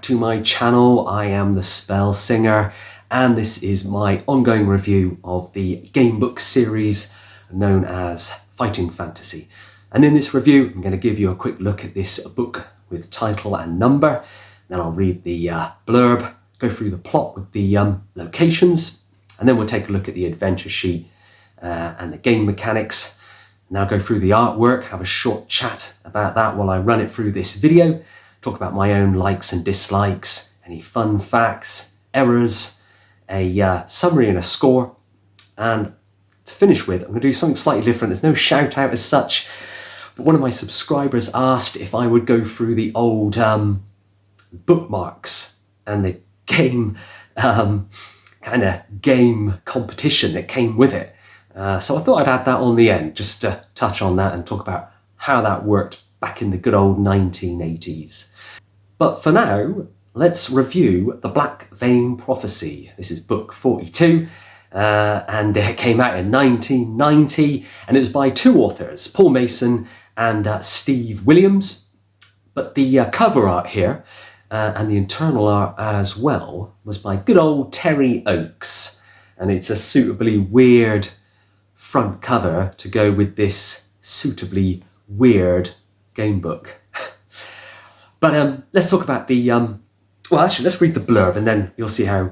to my channel. I am the Spell Singer, and this is my ongoing review of the Gamebook series known as Fighting Fantasy. And in this review, I'm going to give you a quick look at this book with title and number. Then I'll read the blurb, go through the plot with the locations, and then we'll take a look at the adventure sheet and the game mechanics. Now go through the artwork, have a short chat about that while I run it through this video, talk about my own likes and dislikes, any fun facts, errors, a summary and a score. And to finish with, I'm going to do something slightly different. There's no shout out as such, but one of my subscribers asked if I would go through the old bookmarks and the game kind of game competition that came with it. So I thought I'd add that on the end, just to touch on that and talk about how that worked back in the good old 1980s. But for now, let's review The Black Vein Prophecy. This is book 42, and it came out in 1990, and it was by two authors, Paul Mason and Steve Williams. But the cover art here, and the internal art as well, was by good old Terry Oakes, and it's a suitably weird front cover to go with this suitably weird game book. But let's talk about the, well actually let's read the blurb and then you'll see how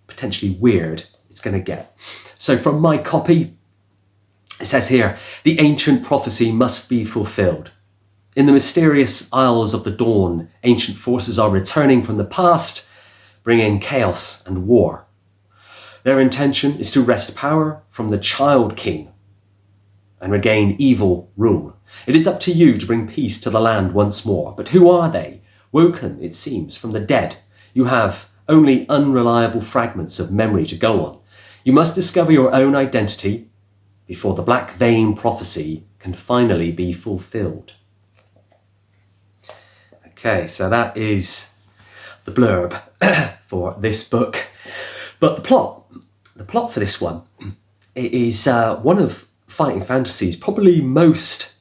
potentially weird it's going to get. So from my copy, it says here, the ancient prophecy must be fulfilled. In the mysterious Isles of the Dawn, ancient forces are returning from the past, bringing chaos and war. Their intention is to wrest power from the Child King and regain evil rule. It is up to you to bring peace to the land once more. But who are they? Woken, it seems, from the dead. You have only unreliable fragments of memory to go on. You must discover your own identity before the Black Vein Prophecy can finally be fulfilled. Okay, so that is the blurb for this book. But the plot for this one, it is one of Fighting Fantasy's probably most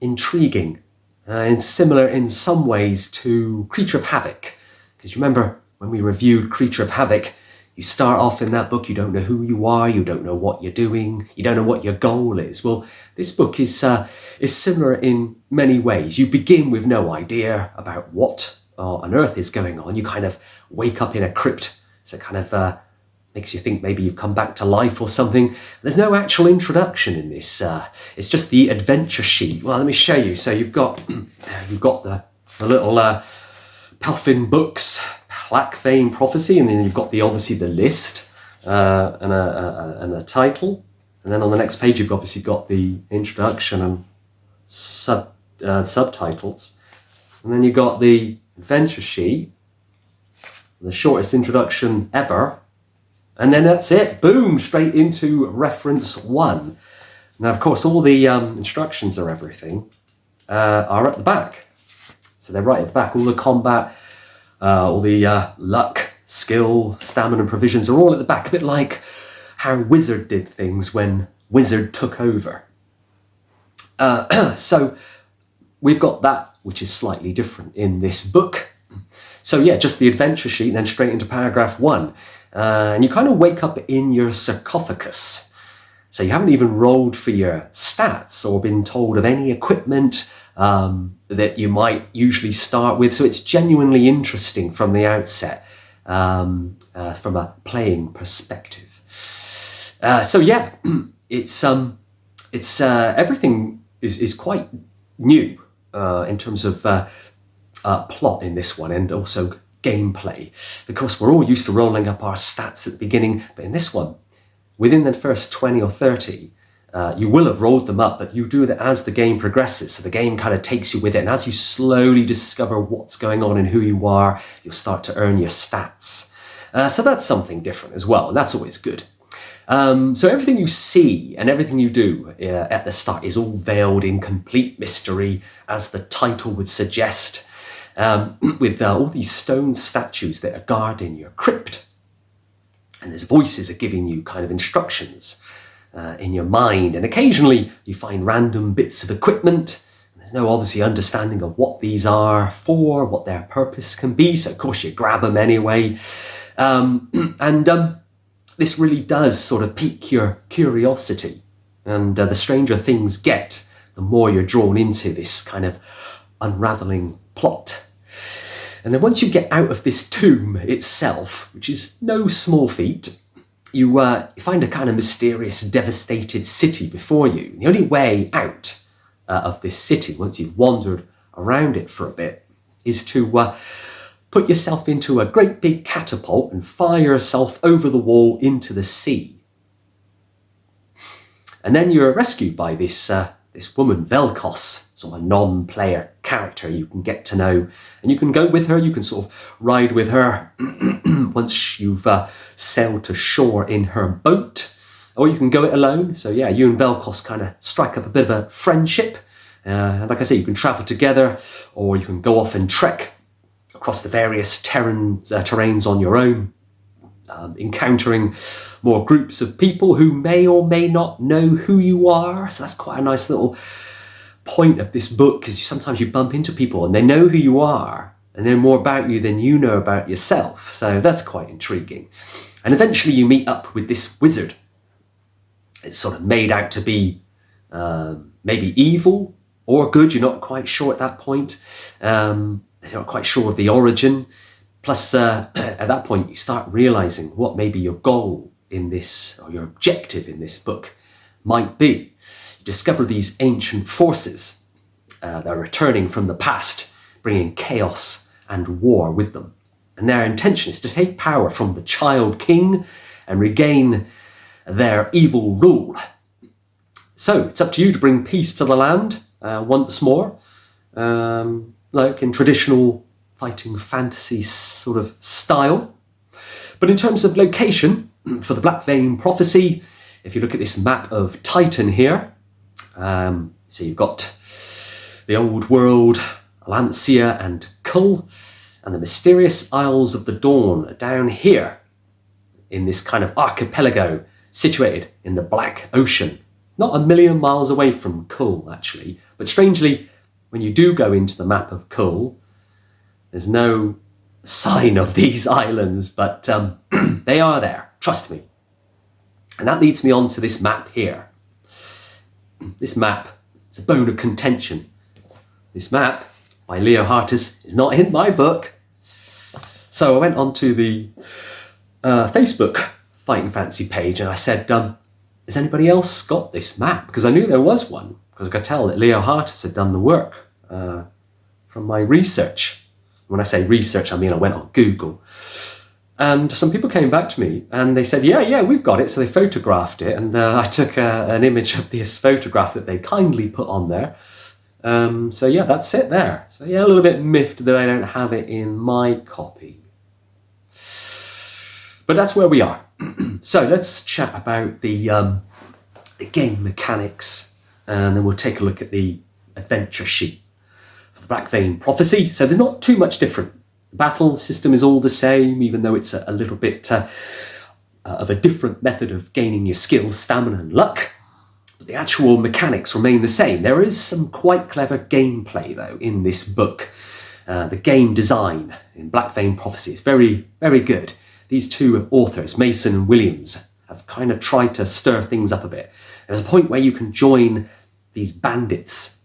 intriguing and similar in some ways to Creature of Havoc. Because you remember when we reviewed Creature of Havoc, you start off in that book, you don't know who you are, you don't know what you're doing, you don't know what your goal is. Well, this book is similar in many ways. You begin with no idea about what on earth is going on. You kind of wake up in a crypt, so it kind of makes you think maybe you've come back to life or something. There's no actual introduction in this. It's just the adventure sheet. Well, let me show you. So you've got the little Pelfin books, Black Vein Prophecy, and then you've got obviously the list and a title. And then on the next page, you've obviously got the introduction and subtitles. And then you've got the adventure sheet, the shortest introduction ever. And then that's it, boom, straight into reference 1. Now, of course, all the instructions or everything are at the back. So they're right at the back. All the combat, all the luck, skill, stamina, and provisions are all at the back. A bit like how Wizard did things when Wizard took over. So we've got that, which is slightly different in this book. So yeah, just the adventure sheet, and then straight into paragraph 1. And you kind of wake up in your sarcophagus. So you haven't even rolled for your stats or been told of any equipment that you might usually start with. So it's genuinely interesting from the outset, from a playing perspective. So yeah, it's everything is quite new in terms of plot in this one, and also gameplay. Of course, we're all used to rolling up our stats at the beginning, but in this one, within the first 20 or 30, you will have rolled them up, but you do that as the game progresses. So the game kind of takes you with it, and as you slowly discover what's going on and who you are, you'll start to earn your stats. So that's something different as well, and that's always good. So everything you see and everything you do at the start is all veiled in complete mystery, as the title would suggest. With all these stone statues that are guarding your crypt. And there's voices are giving you kind of instructions in your mind. And occasionally you find random bits of equipment There's no obviously understanding of what these are for, what their purpose can be. So of course you grab them anyway. This really does sort of pique your curiosity. And the stranger things get, the more you're drawn into this kind of unraveling plot. And then once you get out of this tomb itself, which is no small feat, you find a kind of mysterious, devastated city before you. And the only way out of this city, once you've wandered around it for a bit, is to put yourself into a great big catapult and fire yourself over the wall into the sea. And then you're rescued by this woman, Velkos, sort of a non-player character you can get to know. And you can go with her, you can sort of ride with her once you've sailed to shore in her boat. Or you can go it alone. So yeah, you and Velkos kind of strike up a bit of a friendship. And like I say, you can travel together, or you can go off and trek across the various terrains on your own, encountering more groups of people who may or may not know who you are. So that's quite a nice little point of this book, is sometimes you bump into people and they know who you are and know more about you than you know about yourself. So that's quite intriguing. And eventually you meet up with this wizard. It's sort of made out to be maybe evil or good. You're not quite sure at that point. You're not quite sure of the origin. Plus, at that point, you start realizing what maybe your goal in this, or your objective in this book might be. You discover these ancient forces that are returning from the past, bringing chaos and war with them. And their intention is to take power from the child king and regain their evil rule. So it's up to you to bring peace to the land once more, like in traditional fighting fantasy sort of style. But in terms of location, for the Black Vein Prophecy, if you look at this map of Titan here, so you've got the old world, Lancia and Kull, and the mysterious Isles of the Dawn down here in this kind of archipelago situated in the Black Ocean. Not a million miles away from Kull, actually, but strangely, when you do go into the map of Kull, there's no sign of these islands, but they are there, trust me. And that leads me on to this map here. This map, it's a bone of contention. This map by Leo Hartis is not in my book. So I went onto the Facebook Fighting Fantasy page and I said, has anybody else got this map? Because I knew there was one, because I could tell that Leo Hartis had done the work from my research. When I say research, I mean I went on Google. And some people came back to me and they said, yeah, we've got it. So they photographed it, and I took an image of this photograph that they kindly put on there. So yeah, that's it there. So yeah, a little bit miffed that I don't have it in my copy. But that's where we are. So let's chat about the game mechanics, and then we'll take a look at the adventure sheet for the Black Vein Prophecy. So there's not too much different. The battle system is all the same, even though it's a little bit of a different method of gaining your skills, stamina and luck. But the actual mechanics remain the same. There is some quite clever gameplay, though, in this book. The game design in Black Vein Prophecy is very, very good. These two authors, Mason and Williams, have kind of tried to stir things up a bit. There's a point where you can join these bandits,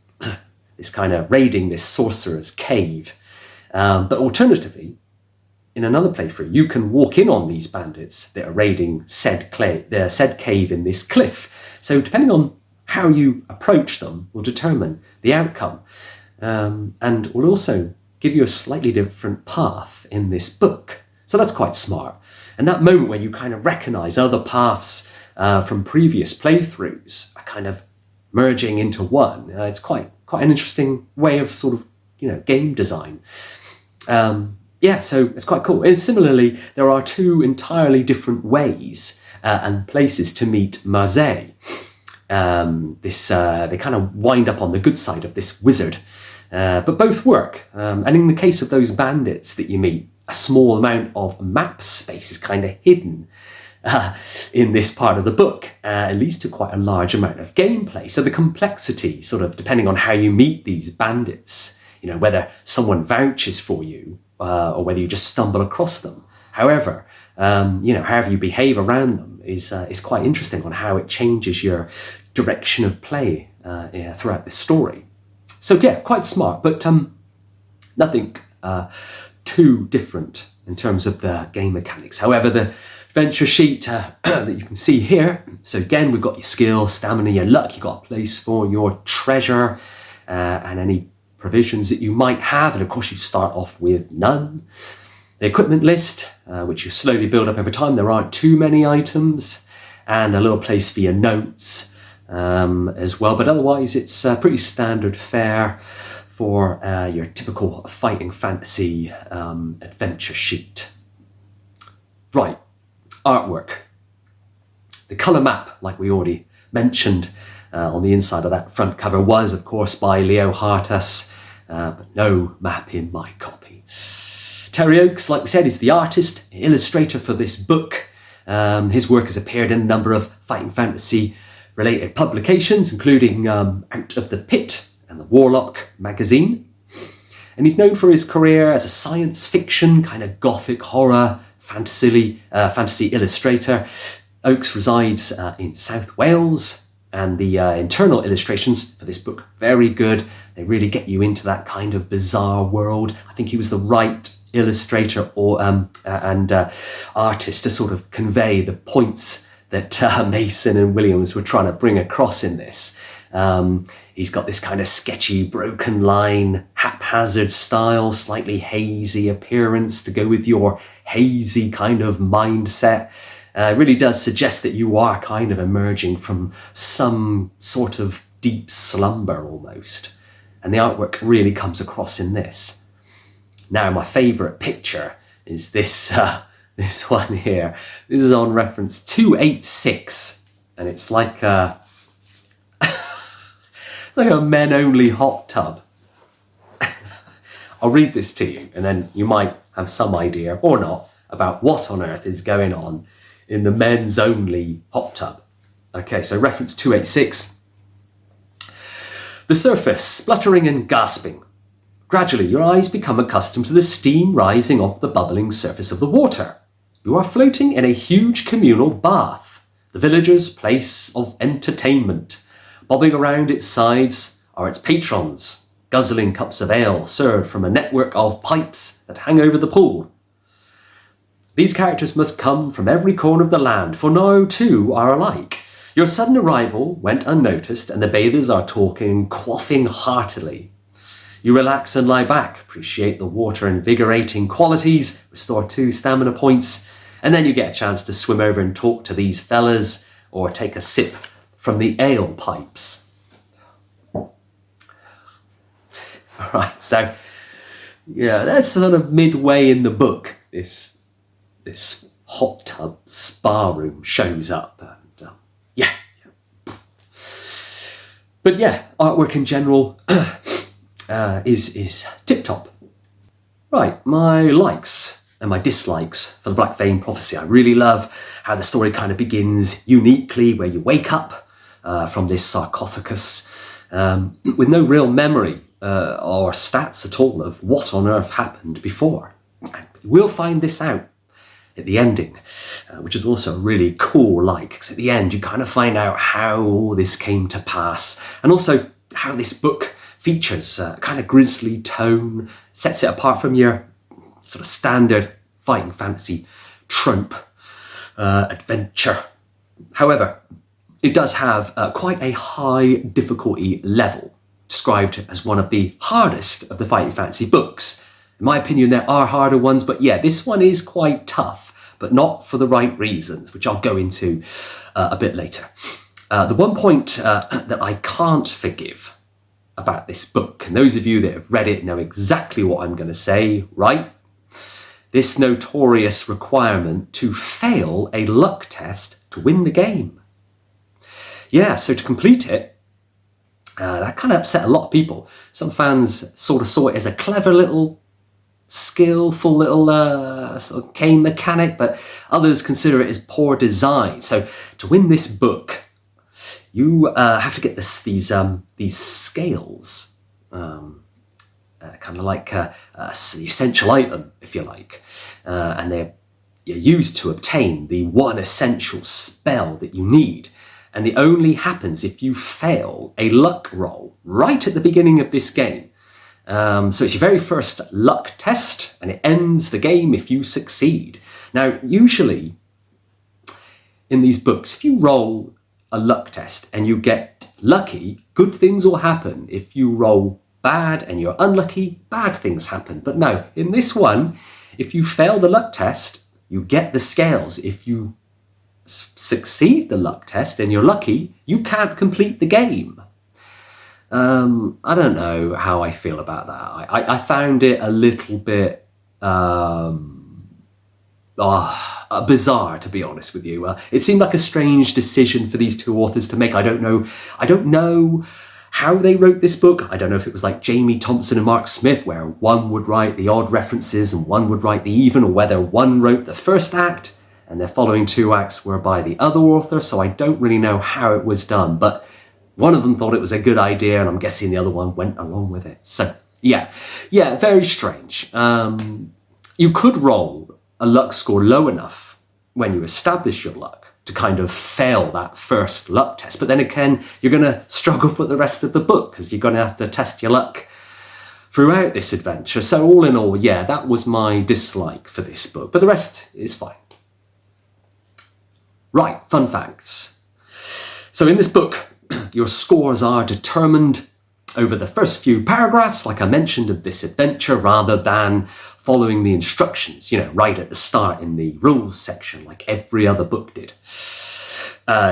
this kind of raiding this sorcerer's cave. But alternatively, in another playthrough, you can walk in on these bandits that are raiding said cave in this cliff. So depending on how you approach them will determine the outcome, and will also give you a slightly different path in this book. So that's quite smart. And that moment where you kind of recognise other paths from previous playthroughs are kind of merging into one. It's quite an interesting way of sort of, game design. So it's quite cool. And similarly, there are two entirely different ways and places to meet Marseille. They kind of wind up on the good side of this wizard, but both work. And in the case of those bandits that you meet, a small amount of map space is kind of hidden in this part of the book. It leads to quite a large amount of gameplay. So the complexity, sort of depending on how you meet these bandits, whether someone vouches for you or whether you just stumble across them. However, however you behave around them is quite interesting on how it changes your direction of play throughout this story. So yeah, quite smart, but nothing too different in terms of the game mechanics. However, the adventure sheet that you can see here, so again, we've got your skill, stamina, your luck, you've got a place for your treasure and any provisions that you might have, and of course you start off with none. The equipment list, which you slowly build up over time, there aren't too many items, and a little place for your notes as well, but otherwise it's pretty standard fare for your typical fighting fantasy adventure sheet. Right, artwork. The colour map, like we already mentioned on the inside of that front cover, was of course by Leo Hartas, but no map in my copy. Terry Oakes, like we said, is the artist, illustrator for this book. His work has appeared in a number of fighting fantasy related publications, including Out of the Pit and the Warlock magazine. And he's known for his career as a science fiction, kind of gothic horror, fantasy illustrator. Oakes resides in South Wales, and the internal illustrations for this book, very good. They really get you into that kind of bizarre world. I think he was the right illustrator and artist to sort of convey the points that Mason and Williams were trying to bring across in this. He's got this kind of sketchy, broken line, haphazard style, slightly hazy appearance to go with your hazy kind of mindset. It really does suggest that you are kind of emerging from some sort of deep slumber almost. And the artwork really comes across in this. Now, my favourite picture is this one here. This is on reference 286, and it's like a it's like a men-only hot tub. I'll read this to you, and then you might have some idea, or not, about what on earth is going on in the men's-only hot tub. Okay, so reference 286. The surface, spluttering and gasping. Gradually, your eyes become accustomed to the steam rising off the bubbling surface of the water. You are floating in a huge communal bath, the villagers' place of entertainment. Bobbing around its sides are its patrons, guzzling cups of ale served from a network of pipes that hang over the pool. These characters must come from every corner of the land, for no two are alike. Your sudden arrival went unnoticed, and the bathers are talking, quaffing heartily. You relax and lie back, appreciate the water invigorating qualities, restore 2 stamina points, and then you get a chance to swim over and talk to these fellas or take a sip from the ale pipes. Alright, so yeah, that's sort of midway in the book. This hot tub spa room shows up, and yeah. But yeah, artwork in general is tip-top. Right, my likes and my dislikes for the Black Vein Prophecy. I really love how the story kind of begins uniquely, where you wake up from this sarcophagus with no real memory or stats at all of what on earth happened before. And we'll find this out at the ending, which is also really cool, because at the end you kind of find out how all this came to pass, and also how this book features a kind of grisly tone, sets it apart from your sort of standard fighting fantasy trope adventure. However, it does have quite a high difficulty level, described as one of the hardest of the fighting fantasy books. In my opinion, there are harder ones, but yeah, this one is quite tough, but not for the right reasons, which I'll go into a bit later. The one point that I can't forgive about this book, and those of you that have read it know exactly what I'm going to say, right? This notorious requirement to fail a luck test to win the game. Yeah, so to complete it, that kind of upset a lot of people. Some fans sort of saw it as a clever little, skillful little sort of game mechanic, but others consider it as poor design. So to win this book, you have to get these scales, kind of like the essential item, if you like, and they're used to obtain the one essential spell that you need. And it only happens if you fail a luck roll right at the beginning of this game. So it's your very first luck test, and it ends the game if you succeed. Now, usually in these books, if you roll a luck test and you get lucky, good things will happen. If you roll bad and you're unlucky, bad things happen. But no, in this one, if you fail the luck test, you get the scales. If you succeed the luck test and you're lucky, you can't complete the game. I don't know how I feel about that. I found it a little bit bizarre, to be honest with you. It seemed like a strange decision for these two authors to make. I don't know how they wrote this book. I don't know if it was like Jamie Thompson and Mark Smith, where one would write the odd references and one would write the even, or whether one wrote the first act and the following two acts were by the other author. So I don't really know how it was done, but one of them thought it was a good idea, and I'm guessing the other one went along with it. So yeah, very strange. You could roll a luck score low enough when you establish your luck to kind of fail that first luck test. But then again, you're going to struggle for the rest of the book because you're going to have to test your luck throughout this adventure. So all in all, yeah, that was my dislike for this book, but the rest is fine. Right, fun facts. So in this book, your scores are determined over the first few paragraphs, like I mentioned, of this adventure, rather than following the instructions, right at the start in the rules section, like every other book did.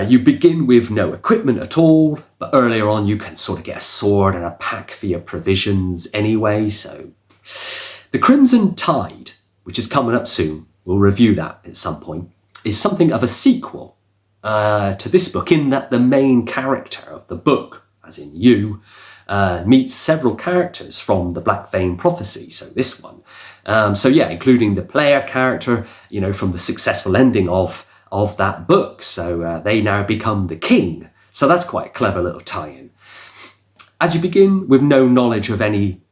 You begin with no equipment at all, but earlier on you can sort of get a sword and a pack for your provisions anyway. So the Crimson Tide, which is coming up soon, we'll review that at some point, is something of a sequel to this book, in that the main character of the book, as in you, meets several characters from the Black Vein Prophecy, so this one. Including the player character, from the successful ending of that book. So they now become the king. So that's quite a clever little tie-in. As you begin with no knowledge of any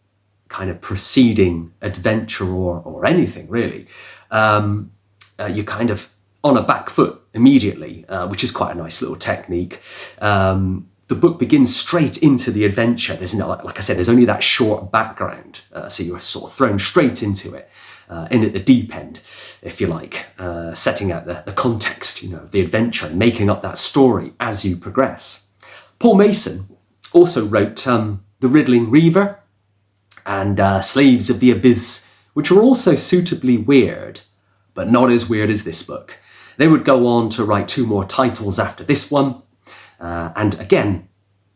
kind of preceding adventure or anything really, you're kind of on a back foot immediately, which is quite a nice little technique. The book begins straight into the adventure. There's no, like I said, there's only that short background. So you're sort of thrown straight into it, in at the deep end, if you like, setting out the context, of the adventure and making up that story as you progress. Paul Mason also wrote The Riddling Reaver and Slaves of the Abyss, which were also suitably weird, but not as weird as this book. They would go on to write 2 more titles after this one. And again,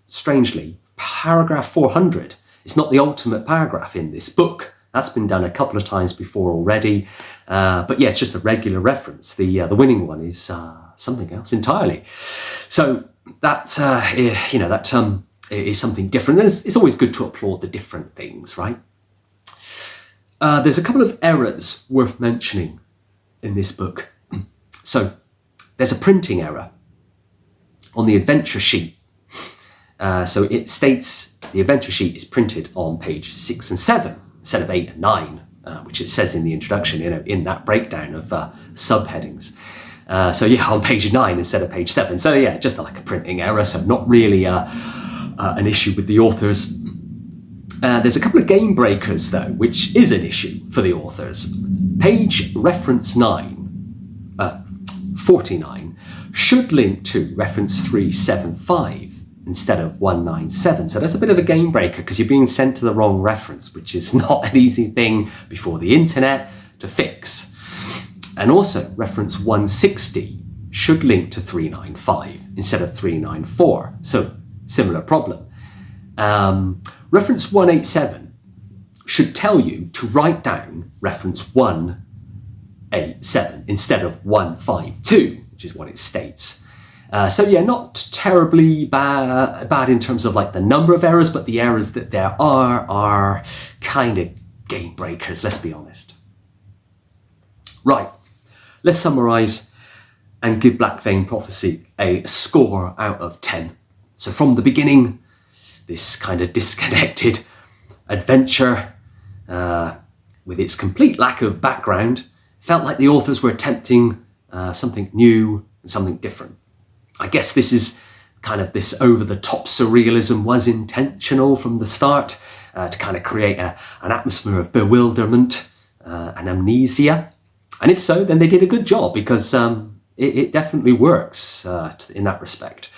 strangely, paragraph 400 is not the ultimate paragraph in this book. That's been done a couple of times before already. But yeah, it's just a regular reference. The winning one is something else entirely. So that, is something different. It's always good to applaud the different things, right? There's a couple of errors worth mentioning in this book. So there's a printing error on the adventure sheet. So it states the adventure sheet is printed on page 6 and 7 instead of 8 and 9, which it says in the introduction, in that breakdown of subheadings. On page 9 instead of page 7. So yeah, just like a printing error, so not really an issue with the authors. There's a couple of game breakers though, which is an issue for the authors. Page reference 49 should link to reference 375 instead of 197. So that's a bit of a game breaker because you're being sent to the wrong reference, which is not an easy thing before the internet to fix. And also reference 160 should link to 395 instead of 394. So similar problem. Reference 187 should tell you to write down reference 187 instead of 152, which is what it states. Not terribly bad in terms of like the number of errors, but the errors that there are kind of game breakers, let's be honest. Right, let's summarise and give Black Vein Prophecy a score out of 10. So from the beginning, this kind of disconnected adventure with its complete lack of background felt like the authors were attempting something new and something different. I guess this is kind of this over-the-top surrealism was intentional from the start to kind of create an atmosphere of bewilderment and amnesia. And if so, then they did a good job, because it definitely works in that respect,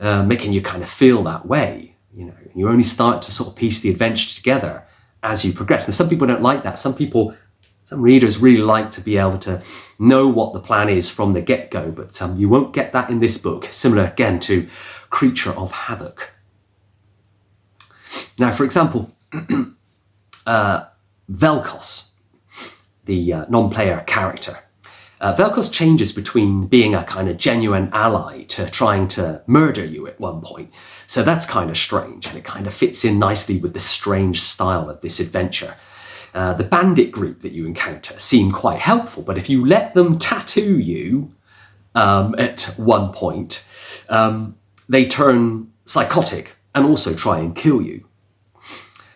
making you kind of feel that way. You know, you only start to sort of piece the adventure together as you progress. And some people don't like that. Some readers really like to be able to know what the plan is from the get-go, but you won't get that in this book, similar again to Creature of Havoc. Now, for example, Velkos, the non-player character. Velkos changes between being a kind of genuine ally to trying to murder you at one point. So that's kind of strange, and it kind of fits in nicely with the strange style of this adventure. The bandit group that you encounter seem quite helpful, but if you let them tattoo you at one point, they turn psychotic and also try and kill you.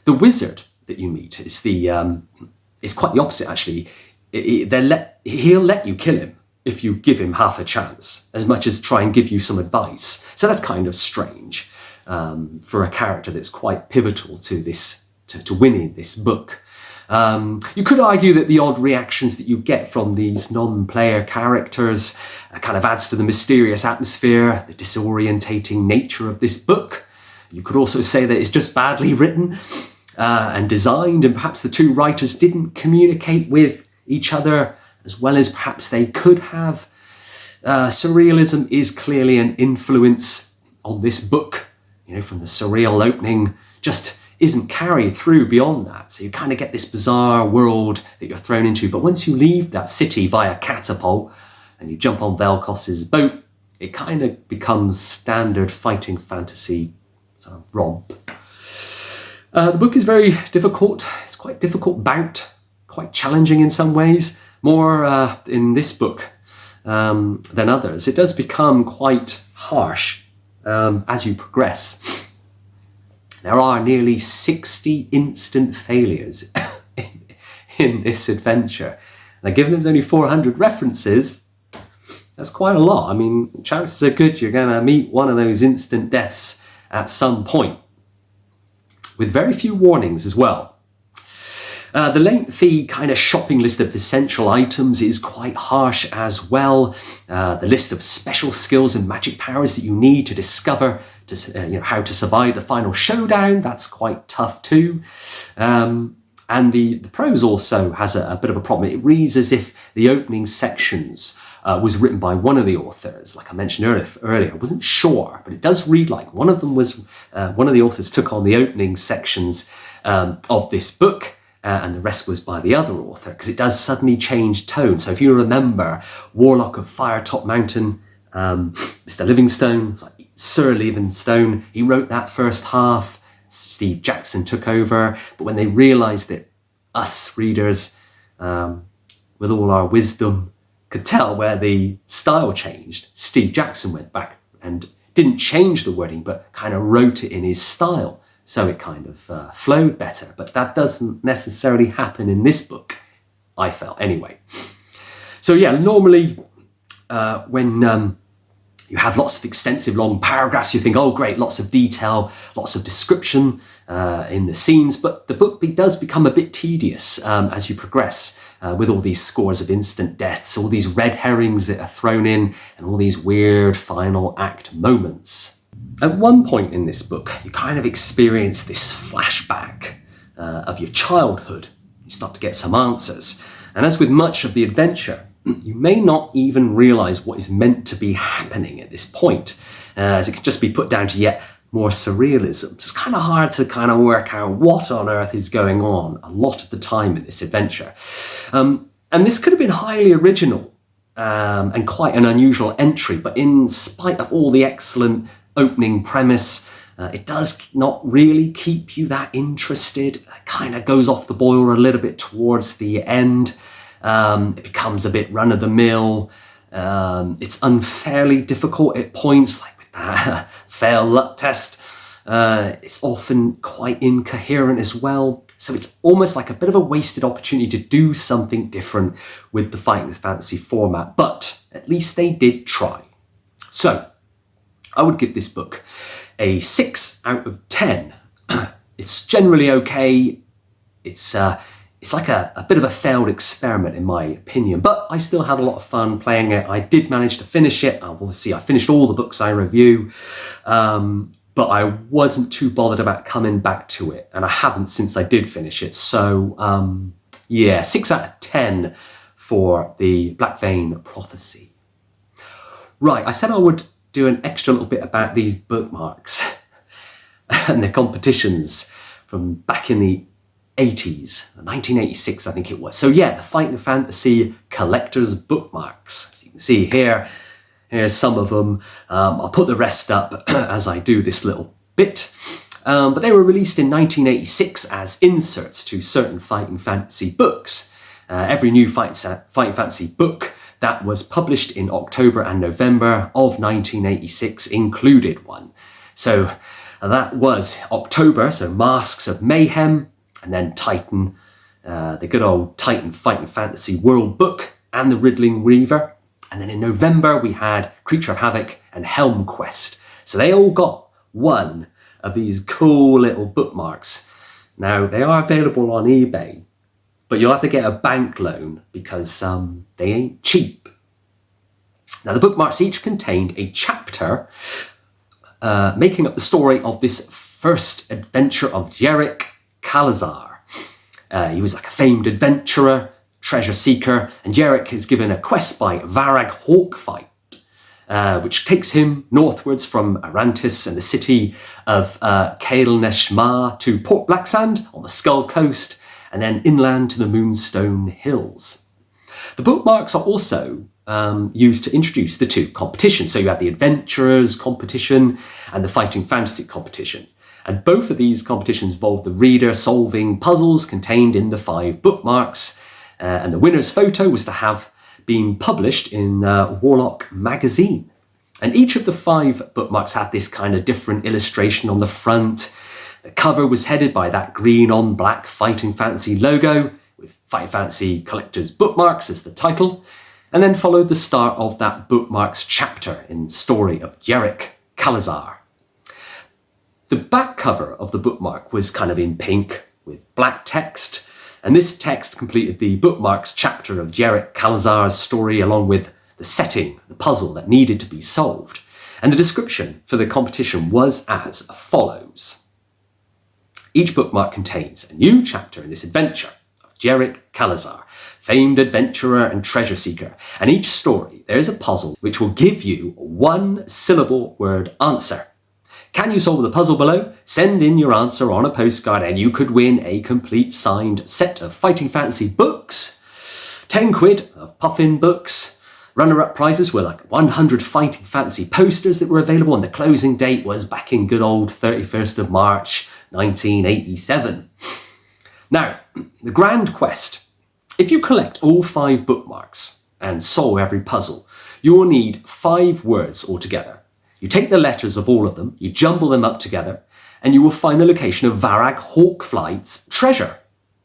The wizard that you meet is quite the opposite, actually. He'll let you kill him if you give him half a chance, as much as try and give you some advice. So that's kind of strange for a character that's quite pivotal to this, to winning this book. You could argue that the odd reactions that you get from these non-player characters kind of adds to the mysterious atmosphere, the disorientating nature of this book. You could also say that it's just badly written and designed, and perhaps the two writers didn't communicate with each other as well as perhaps they could have. Surrealism is clearly an influence on this book, you know, from the surreal opening, just isn't carried through beyond that. So you kind of get this bizarre world that you're thrown into. But once you leave that city via catapult and you jump on Velkos's boat, it kind of becomes standard fighting fantasy sort of romp. The book is very difficult. It's quite difficult bout, quite challenging in some ways, more in this book than others. It does become quite harsh as you progress. There are nearly 60 instant failures in this adventure. Now, given there's only 400 references, that's quite a lot. I mean, chances are good you're going to meet one of those instant deaths at some point, with very few warnings as well. The lengthy kind of shopping list of essential items is quite harsh as well. The list of special skills and magic powers that you need to discover how to survive the final showdown, that's quite tough too. And the prose also has a bit of a problem. It reads as if the opening sections was written by one of the authors. Like I mentioned earlier, I wasn't sure, but it does read like one of the authors took on the opening sections of this book, and the rest was by the other author, because it does suddenly change tone. So if you remember Warlock of Firetop Mountain, Mr. Livingstone, like Sir Livingstone, he wrote that first half. Steve Jackson took over, but when they realised that us readers, with all our wisdom, could tell where the style changed, Steve Jackson went back and didn't change the wording, but kind of wrote it in his style. So it kind of flowed better. But that doesn't necessarily happen in this book, I felt anyway. So yeah, normally when you have lots of extensive long paragraphs, you think, oh great, lots of detail, lots of description in the scenes, but the book does become a bit tedious as you progress with all these scores of instant deaths, all these red herrings that are thrown in, and all these weird final act moments. At one point in this book, you kind of experience this flashback of your childhood. You start to get some answers. And as with much of the adventure, you may not even realise what is meant to be happening at this point, as it can just be put down to yet more surrealism. So it's kind of hard to kind of work out what on earth is going on a lot of the time in this adventure. And this could have been highly original and quite an unusual entry, but in spite of all the excellent opening premise, it does not really keep you that interested. It kind of goes off the boil a little bit towards the end. It becomes a bit run-of-the-mill. It's unfairly difficult at points, like with that fail luck test. It's often quite incoherent as well. So it's almost like a bit of a wasted opportunity to do something different with the Fighting Fantasy format, but at least they did try. So I would give this book a 6 out of 10. It's generally okay. It's like a bit of a failed experiment in my opinion, but I still had a lot of fun playing it. I did manage to finish it. Obviously, I finished all the books I review, but I wasn't too bothered about coming back to it, and I haven't since I did finish it. So yeah, 6 out of 10 for the Black Vein Prophecy. Right, I said I would do an extra little bit about these bookmarks and the competitions from back in the 80s, 1986 I think it was. So yeah, the Fighting Fantasy collector's bookmarks. As you can see here, here's some of them. I'll put the rest up as I do this little bit. But they were released in 1986 as inserts to certain Fighting Fantasy books. Every new Fighting Fantasy book that was published in October and November of 1986 included one. So that was October, so Masks of Mayhem, and then Titan, the good old Titan Fighting Fantasy World Book, and the Riddling Reaver. And then in November, we had Creature of Havoc and Helm Quest. So they all got one of these cool little bookmarks. Now, they are available on eBay, but you'll have to get a bank loan because they ain't cheap. Now, the bookmarks each contained a chapter making up the story of this first adventure of Yerick Calazar. He was like a famed adventurer, treasure seeker, and Yerick is given a quest by Varag Hawkfight, which takes him northwards from Arantis and the city of Kael-Neshma to Port Blacksand on the Skull Coast, and then inland to the Moonstone Hills. The bookmarks are also used to introduce the two competitions. So you have the Adventurers competition and the Fighting Fantasy competition. And both of these competitions involve the reader solving puzzles contained in the 5 bookmarks. And the winner's photo was to have been published in Warlock magazine. And each of the 5 bookmarks had this kind of different illustration on the front. The cover was headed by that green on black Fighting Fantasy logo, with Fighting Fantasy Collector's Bookmarks as the title, and then followed the start of that bookmarks chapter in the story of Yerick Calazar. The back cover of the bookmark was kind of in pink with black text, and this text completed the bookmarks chapter of Yerick Calazar's story along with the setting, the puzzle that needed to be solved. And the description for the competition was as follows. Each bookmark contains a new chapter in this adventure of Yerick Calazar, famed adventurer and treasure seeker. And each story, there is a puzzle which will give you a 1-syllable word answer. Can you solve the puzzle below? Send in your answer on a postcard and you could win a complete signed set of Fighting Fantasy books, 10 quid of Puffin books. Runner-up prizes were like 100 Fighting Fantasy posters that were available, and the closing date was back in good old 31st of March 1987. Now, the grand quest. If you collect all 5 bookmarks and solve every puzzle, you will need 5 words altogether. You take the letters of all of them, you jumble them up together, and you will find the location of Varag Hawkflight's treasure.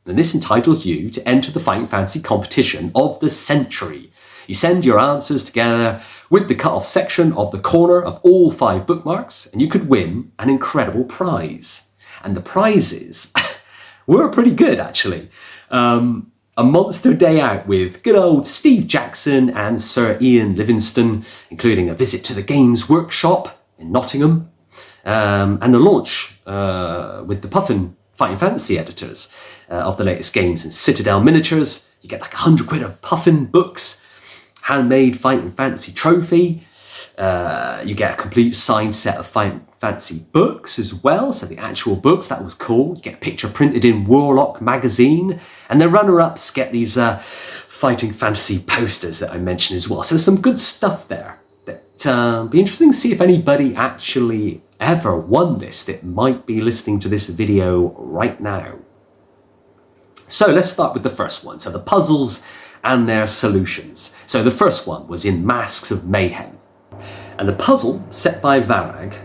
And this entitles you to enter the Fighting Fantasy competition of the century. You send your answers together with the cut-off section of the corner of all 5 bookmarks, and you could win an incredible prize. And the prizes were pretty good, actually. A monster day out with good old Steve Jackson and Sir Ian Livingstone, including a visit to the Games Workshop in Nottingham, and the launch with the Puffin Fighting Fantasy editors of the latest games in Citadel Miniatures. You get like 100 quid of Puffin books, handmade Fighting Fantasy trophy. You get a complete signed set of Fighting Fantasy books as well, so the actual books, that was cool. You get a picture printed in Warlock magazine, and the runner-ups get these Fighting Fantasy posters that I mentioned as well. So there's some good stuff there. That be interesting to see if anybody actually ever won this that might be listening to this video right now. So let's start with the first one. So the puzzles and their solutions. So the first one was in Masks of Mayhem. And the puzzle set by Varag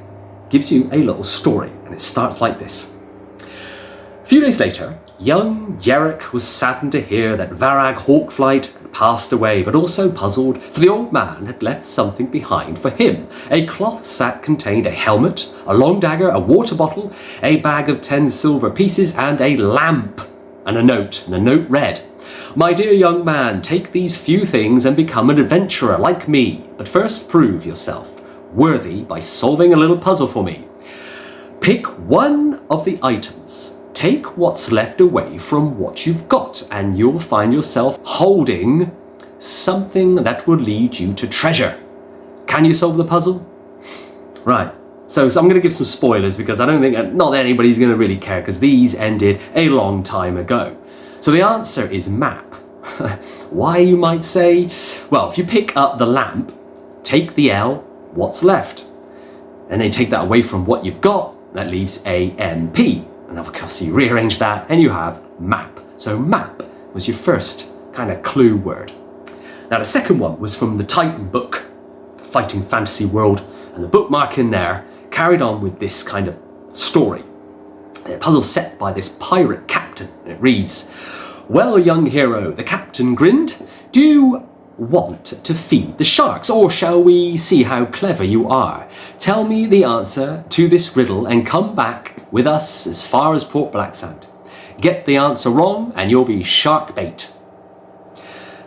gives you a little story, and it starts like this. A few days later, young Yerrick was saddened to hear that Varag Hawkflight had passed away, but also puzzled, for the old man had left something behind for him. A cloth sack contained a helmet, a long dagger, a water bottle, a bag of 10 silver pieces, and a lamp, and a note. And the note read, "My dear young man, take these few things and become an adventurer like me, but first prove yourself worthy by solving a little puzzle for me. Pick one of the items. Take what's left away from what you've got, and you'll find yourself holding something that will lead you to treasure. Can you solve the puzzle?" Right, so I'm going to give some spoilers because I don't think, not that anybody's going to really care, because these ended a long time ago. So the answer is map. Why, you might say? Well, if you pick up the lamp, take the L, what's left? And then take that away from what you've got, that leaves AMP. And of course you rearrange that and you have map. So map was your first kind of clue word. Now the second one was from the Titan book, Fighting Fantasy World, and the bookmark in there carried on with this kind of story. A puzzle set by this pirate captain, and it reads, "Well, young hero," the captain grinned, "do you want to feed the sharks, or shall we see how clever you are? Tell me the answer to this riddle and come back with us as far as Port Blacksand. Get the answer wrong and you'll be shark bait."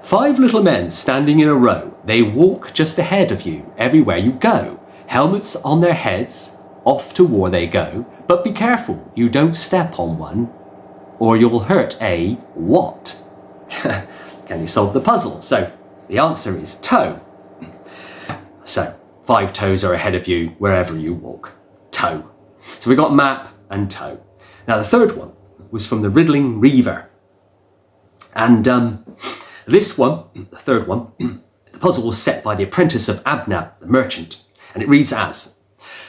5 little men standing in a row. They walk just ahead of you everywhere you go. Helmets on their heads, off to war they go. But be careful, you don't step on one, or you'll hurt a what? Can you solve the puzzle? So the answer is toe. So 5 toes are ahead of you wherever you walk. Toe. So we got map and toe. Now the third one was from the Riddling Reaver. And this one, the third one, the puzzle was set by the apprentice of Abner, the merchant. And it reads as,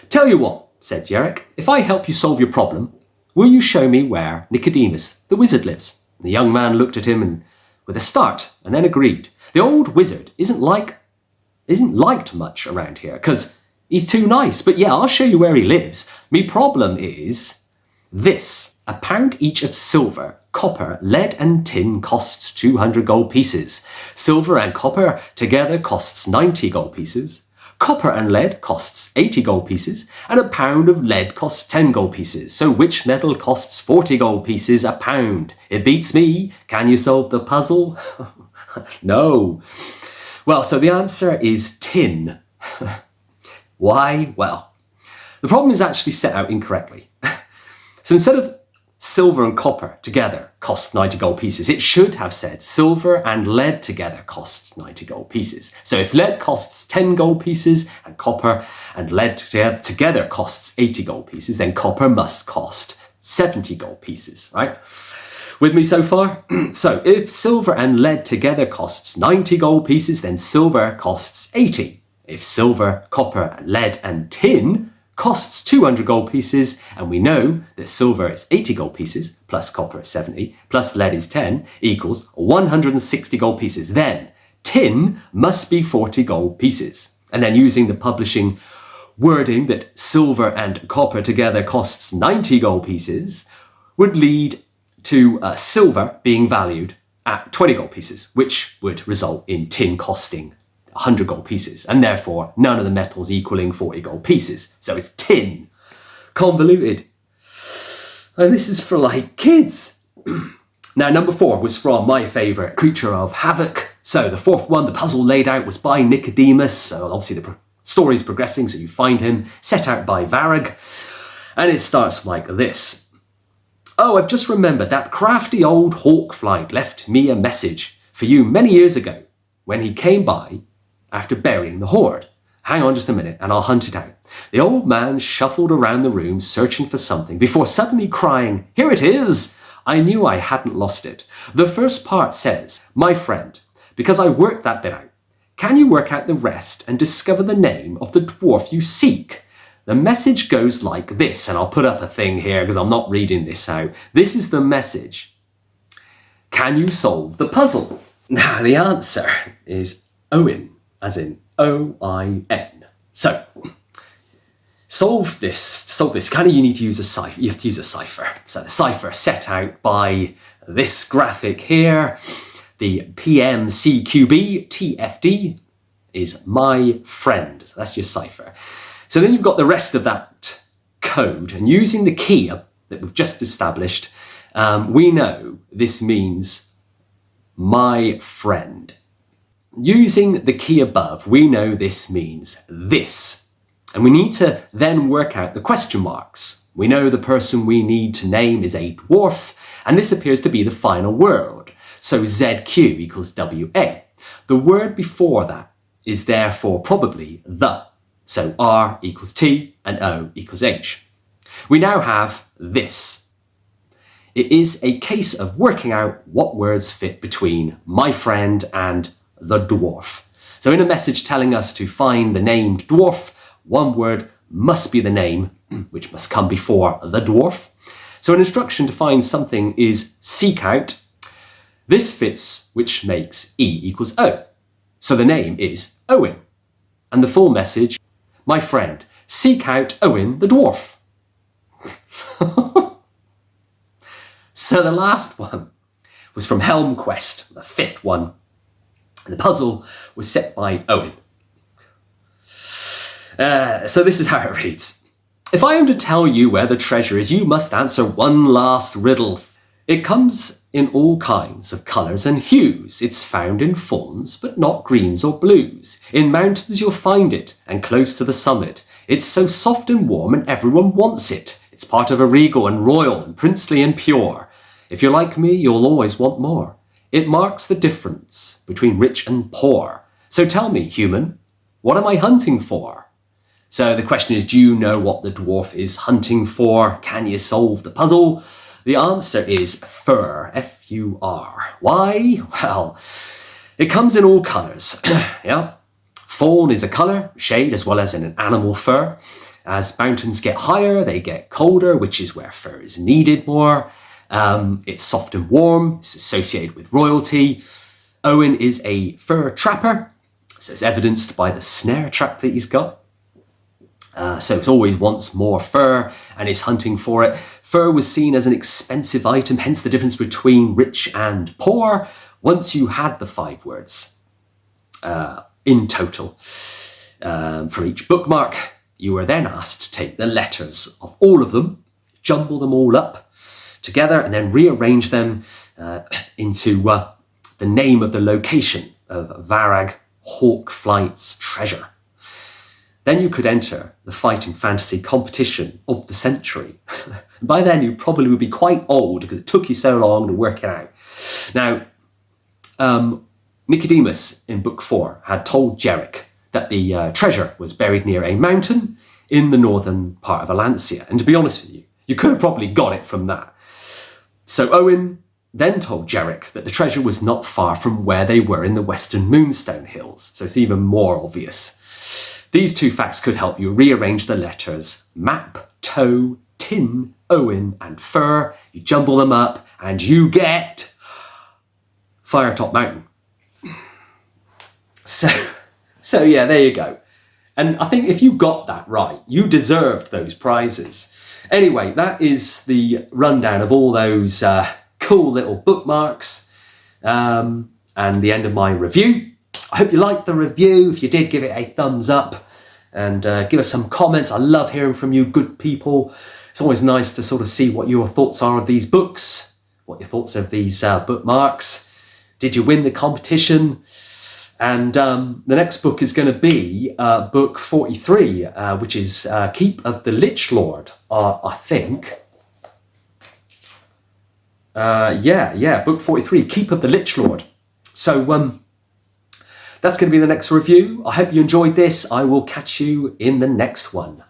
"Tell you what," said Yerrick, "if I help you solve your problem, will you show me where Nicodemus, the wizard, lives?" And the young man looked at him with a start and then agreed. "The old wizard isn't liked much around here, because he's too nice, but yeah, I'll show you where he lives. Me problem is this. A pound each of silver, copper, lead and tin costs 200 gold pieces. Silver and copper together costs 90 gold pieces. Copper and lead costs 80 gold pieces, and a pound of lead costs 10 gold pieces. So which metal costs 40 gold pieces a pound? It beats me. Can you solve the puzzle?" No. Well, so the answer is tin. Why? Well, the problem is actually set out incorrectly. So instead of silver and copper together costs 90 gold pieces, it should have said silver and lead together costs 90 gold pieces. So if lead costs 10 gold pieces and copper and lead together costs 80 gold pieces, then copper must cost 70 gold pieces, right? With me so far? So if silver and lead together costs 90 gold pieces, then silver costs 80. If silver, copper, lead and tin costs 200 gold pieces, and we know that silver is 80 gold pieces, plus copper is 70, plus lead is 10, equals 160 gold pieces. Then tin must be 40 gold pieces. And then using the publishing wording that silver and copper together costs 90 gold pieces would lead to silver being valued at 20 gold pieces, which would result in tin costing 100 gold pieces, and therefore none of the metals equaling 40 gold pieces. So it's tin. Convoluted. And this is for like kids. Now number 4 was from my favourite Creature of Havoc. So the fourth one, the puzzle laid out, was by Nicodemus. So obviously the story is progressing, so you find him, set out by Varag. And it starts like this. "Oh, I've just remembered that crafty old hawkflight left me a message for you many years ago when he came by after burying the hoard. Hang on just a minute and I'll hunt it out." The old man shuffled around the room searching for something before suddenly crying, "Here it is! I knew I hadn't lost it. The first part says, 'My friend, because I worked that bit out. Can you work out the rest and discover the name of the dwarf you seek?' The message goes like this," and I'll put up a thing here because I'm not reading this out. This is the message. "Can you solve the puzzle?" Now, the answer is Owen, as in O-I-N. So, solve this. Kind of, you need to use a cipher. You have to use a cipher. So the cipher set out by this graphic here, the PMCQB TFD is my friend. So that's your cipher. So then you've got the rest of that code, and using the key that we've just established, we know this means my friend. Using the key above, we know this means this. And we need to then work out the question marks. We know the person we need to name is a dwarf, and this appears to be the final word. So ZQ equals WA. The word before that is therefore probably the. So R equals T and O equals H. We now have this. It is a case of working out what words fit between my friend and the dwarf. So in a message telling us to find the named dwarf, one word must be the name, which must come before the dwarf. So an instruction to find something is seek out. This fits, which makes E equals O. So the name is Owen. And the full message, my friend, seek out Owen the dwarf. So the last one was from Helm Quest, the fifth one. The puzzle was set by Owen. So this is how it reads. If I am to tell you where the treasure is, you must answer one last riddle. It comes in all kinds of colours and hues. It's found in fawns, but not greens or blues. In mountains you'll find it, and close to the summit. It's so soft and warm, and everyone wants it. It's part of a regal and royal and princely and pure. If you're like me, you'll always want more. It marks the difference between rich and poor. So tell me, human, what am I hunting for? So the question is, do you know what the dwarf is hunting for? Can you solve the puzzle? The answer is fur, F-U-R. Why? Well, it comes in all colours. Yeah. Fawn is a colour, shade, as well as in an animal fur. As mountains get higher, they get colder, which is where fur is needed more. It's soft and warm. It's associated with royalty. Owen is a fur trapper, so it's evidenced by the snare trap that he's got. So it always wants more fur and is hunting for it. Fur was seen as an expensive item, hence the difference between rich and poor. Once you had the 5 words in total for each bookmark, you were then asked to take the letters of all of them, jumble them all up together, and then rearrange them into the name of the location of Varag Hawkflight's treasure. Then you could enter the fighting fantasy competition of the century. By then you probably would be quite old because it took you so long to work it out. Now, Nicodemus in book 4 had told Jerick that the treasure was buried near a mountain in the northern part of Alancia. And to be honest with you, you could have probably got it from that. So Owen then told Jerick that the treasure was not far from where they were in the Western Moonstone Hills. So it's even more obvious. These 2 facts could help you rearrange the letters map, toe, tin, Owen, and fur. You jumble them up and you get Firetop Mountain. So yeah, there you go. And I think if you got that right, you deserved those prizes. Anyway, that is the rundown of all those cool little bookmarks and the end of my review. I hope you liked the review. If you did, give it a thumbs up and give us some comments. I love hearing from you good people. It's always nice to sort of see what your thoughts are of these books, what your thoughts of these bookmarks. Did you win the competition? And the next book is going to be book 43, which is Keep of the Lich Lord, I think. Book 43, Keep of the Lich Lord. So that's going to be the next review. I hope you enjoyed this. I will catch you in the next one.